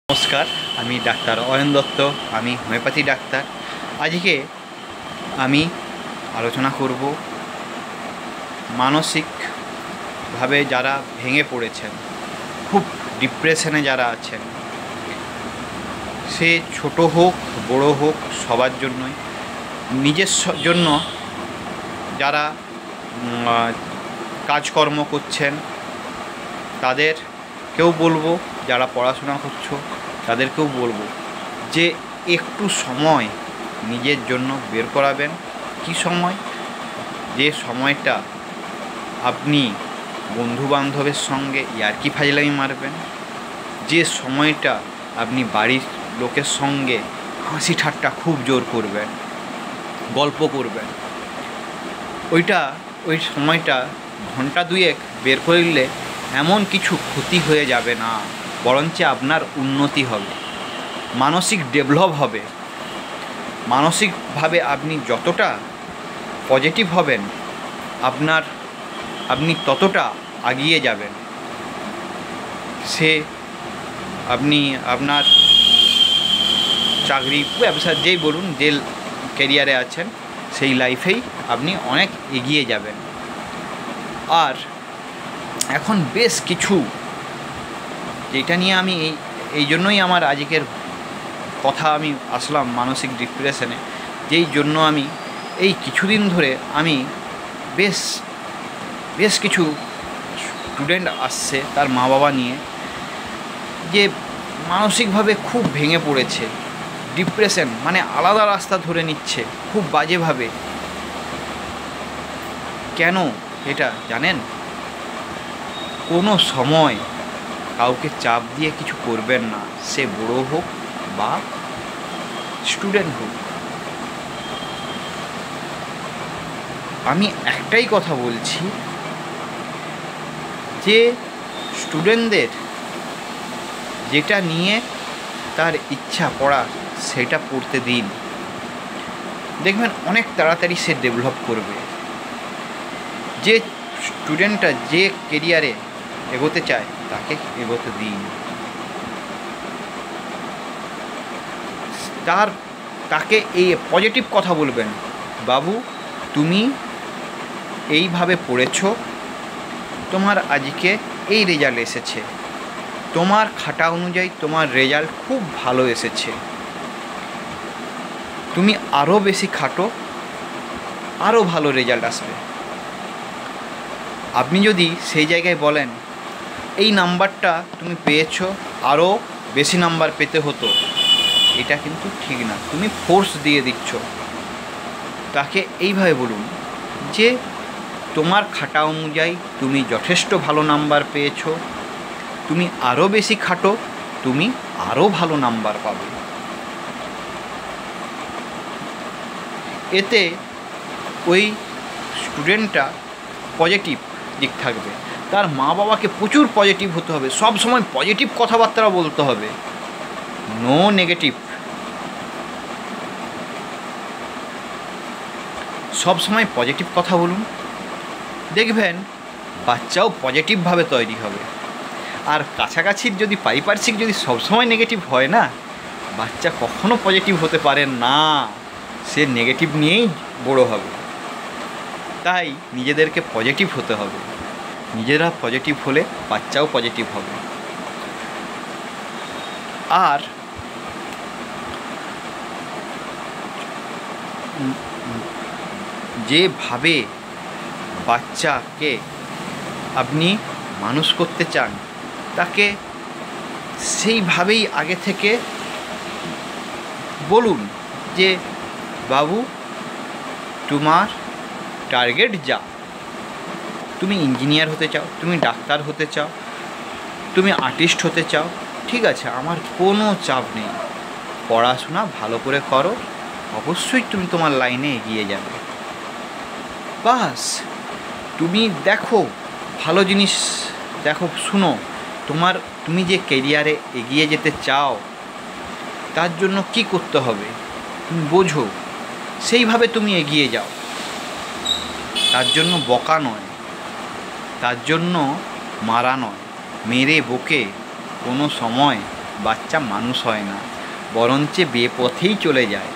নমস্কার, আমি ডাক্তার অয়ন দত্ত। আমি হোমিওপ্যাথি ডাক্তার। আজকে আমি আলোচনা করব মানসিকভাবে যারা ভেঙে পড়েছেন, খুব ডিপ্রেশনে যারা আছেন, সে ছোট হোক বড় হোক সবার জন্যই। নিজের জন্য যারা কাজকর্ম করছেন তাদেরকেও বলবো, যারা পড়াশোনা করছো তাদেরকেও বলবো যে একটু সময় নিজের জন্য বের করাবেন। কি সময়? যে সময়টা আপনি বন্ধুবান্ধবের সঙ্গে ইয়ার্কি ফাজলামি মারবেন, যে সময়টা আপনি বাড়ির লোকের সঙ্গে হাসি ঠাট্টা খুব জোর করবেন, গল্প করবেন, ওই সময়টা ঘন্টা দুয়েক বের করলে এমন কিছু ক্ষতি হয়ে যাবে না, বরঞ্চ আপনার উন্নতি হবে, মানসিক ডেভেলপ হবে। মানসিকভাবে আপনি যতটা পজিটিভ হবেন আপনি ততটা এগিয়ে যাবেন। আপনি আপনার চাকরি ব্যবসা যেই বলুন, যে ক্যারিয়ারে আছেন সেই লাইফেই আপনি অনেক এগিয়ে যাবেন। আর এখন বেশ কিছু, যেটা নিয়ে আমি এই জন্যই আমার আজকের কথা, আমি আসলাম মানসিক ডিপ্রেশনে, যেই জন্য আমি এই কিছুদিন ধরে আমি বেশ কিছু স্টুডেন্ট আসছে তার মা বাবা নিয়ে, যে মানসিকভাবে খুব ভেঙে পড়েছে, ডিপ্রেশন মানে আলাদা রাস্তা ধরে নিচ্ছে খুব বাজেভাবে। কেন এটা জানেন? কোনো সময় কাউকে চাপ দিয়ে কিছু করবেন না, সে বড় হোক বা স্টুডেন্ট হোক। আমি একটাই কথা বলছি যে স্টুডেন্টদের যেটা নিয়ে তার ইচ্ছা পড়া সেটা পড়তে দিন, দেখবেন অনেক তাড়াতাড়ি সে ডেভেলপ করবে। যে স্টুডেন্টটা যে কেরিয়ারে এগোতে চায় তাকে এগোতে দিন। তাকে এই পজিটিভ কথা বলবেন, বাবু তুমি এইভাবে পড়েছো, তোমার আজকে এই রেজাল্ট এসেছে, তোমার খাটা অনুযায়ী তোমার রেজাল্ট খুব ভালো এসেছে, তুমি আরও বেশি খাটো, আরও ভালো রেজাল্ট আসবে। আপনি যদি সেই জায়গায় বলেন এই নাম্বারটা তুমি পেয়েছো, আরও বেশি নাম্বার পেতে হতো, এটা কিন্তু ঠিক না, তুমি ফোর্স দিয়ে দিচ্ছ। তাকে এইভাবে বলুন যে তোমার খাটা অনুযায়ী তুমি যথেষ্ট ভালো নাম্বার পেয়েছো, তুমি আরও বেশি খাটো, তুমি আরও ভালো নাম্বার পাবে। এতে ওই স্টুডেন্টটা পজিটিভ দিক থাকবে। তার মা বাবাকে প্রচুর পজিটিভ হতে হবে, সব সময় পজিটিভ কথাবার্তা বলতে হবে, নো নেগেটিভ। সব সময় পজিটিভ কথা বলুন, দেখবেন বাচ্চাও পজিটিভভাবে তৈরি হবে। আর কাছাকাছির যদি পারিপার্শ্বিক যদি সবসময় নেগেটিভ হয় না, বাচ্চা কখনো পজিটিভ হতে পারে না, সে নেগেটিভ নিয়েই বড় হবে। তাই নিজেদেরকে পজিটিভ হতে হবে, নিজেরা পজিটিভ হলে বাচ্চাও পজিটিভ হবে। আর যেভাবে বাচ্চাকে আপনি মানুষ করতে চান তাকে সেইভাবেই আগে থেকে বলুন যে বাবু তোমার টার্গেট যা, তুমি ইঞ্জিনিয়ার হতে চাও, তুমি ডাক্তার হতে চাও, তুমি আর্টিস্ট হতে চাও, ঠিক আছে, আমার কোনো চাপ নেই, পড়াশোনা ভালো করে করো, অবশ্যই তুমি তোমার লাইনে এগিয়ে যাবে। বাস তুমি দেখো ভালো জিনিস, দেখো শুনো, তুমি যে ক্যারিয়ারে এগিয়ে যেতে চাও তার জন্য কি করতে হবে তুমি বোঝো, সেইভাবে তুমি এগিয়ে যাও। তার জন্য বকা নয়, তার জন্য মারা নয়, মেরে বকে কোনো সময় বাচ্চা মানুষ হয় না, বরঞ্চ বেপথেই চলে যায়।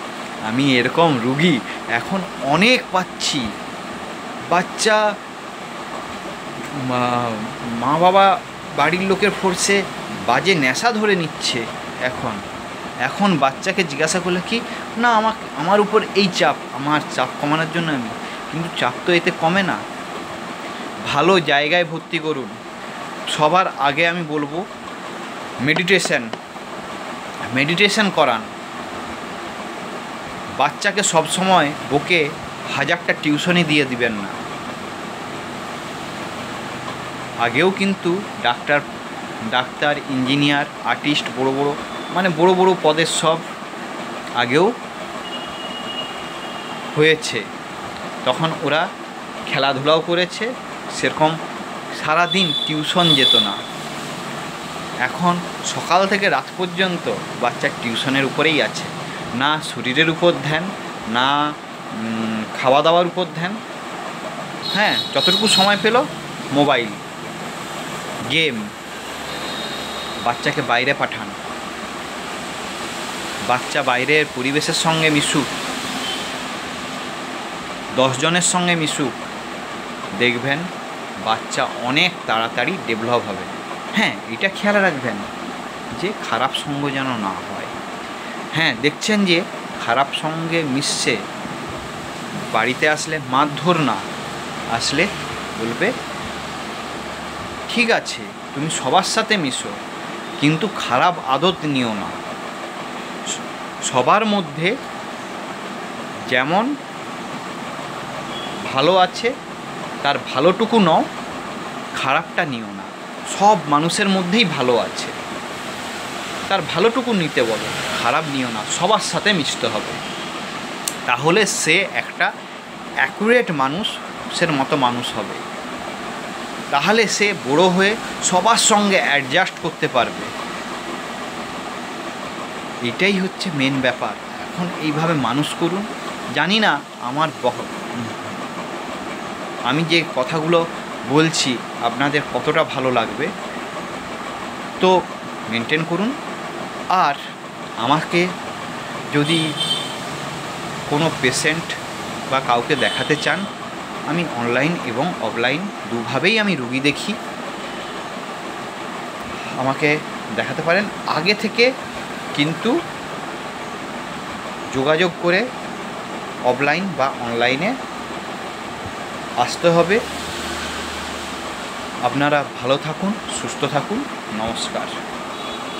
আমি এরকম রুগী এখন অনেক পাচ্ছি। বাচ্চা মা বাবা বাড়ির লোকের ফোর্সে বাজে নেশা ধরে নিচ্ছে। এখন বাচ্চাকে জিজ্ঞাসা করলে কি না, আমার উপর এই চাপ, আমার চাপ কমানোর জন্য আমি, কিন্তু চাপ তো এতে কমে না। ভালো জায়গায় ভর্তি করুন। সবার আগে আমি বলবো মেডিটেশন করান। বাচ্চাকে সবসময় বকে 1000টা টিউশনি দিয়ে দিবেন না। আগেও কিন্তু ডাক্তার, ইঞ্জিনিয়ার, আর্টিস্ট, বড় বড় পদের সব আগেও হয়েছে। তখন ওরা খেলাধুলাও করেছে, সেরকম সারাদিন টিউশন যেত না। এখন সকাল থেকে রাত পর্যন্ত বাচ্চার টিউশনের উপরেই আছে, না শরীরের উপর ধ্যান, না খাওয়া দাওয়ার উপর ধ্যান। হ্যাঁ, যতটুকু সময় পেল মোবাইল, গেম। বাচ্চাকে বাইরে পাঠান, বাচ্চা বাইরের পরিবেশের সঙ্গে মিশুক, 10 জনের সঙ্গে মিশুক, দেখবেন বাচ্চা অনেক তাড়াতাড়ি ডেভেলপ হবে। হ্যাঁ, এটা খেয়াল রাখবেন যে খারাপ সঙ্গ যেন না হয়। হ্যাঁ, দেখছেন যে খারাপ সঙ্গে মিশছে, বাড়িতে আসলে মারধর না, আসলে বলবে ঠিক আছে তুমি সবার সাথে মিশো, কিন্তু খারাপ আদত নিও না। সবার মধ্যে যেমন ভালো আছে তার ভালোটুকু নাও, খারাপটা নিও না। সব মানুষের মধ্যেই ভালো আছে, তার ভালোটুকু নিতে বলো, খারাপ নিও না। সবার সাথে মিশতে হবে, তাহলে সে একটা অ্যাকুরেট মানুষের মতো মানুষ হবে। তাহলে সে বড় হয়ে সবার সঙ্গে অ্যাডজাস্ট করতে পারবে। এটাই হচ্ছে মেন ব্যাপার। এখন এইভাবে মানুষ করুন। জানি না আমি যে কথাগুলো বলছি আপনাদের কতটা ভালো লাগবে, তো মেনটেন করুন। আর আমাকে যদি কোনো পেশেন্ট বা কাউকে দেখাতে চান, আমি অনলাইন এবং অফলাইন দুভাবেই আমি রুগী দেখি। আমাকে দেখাতে পারেন। আগে থেকে কিন্তু যোগাযোগ করে অফলাইন বা অনলাইনে আসতে হবে। আপনারা ভালো থাকুন, সুস্থ থাকুন। নমস্কার।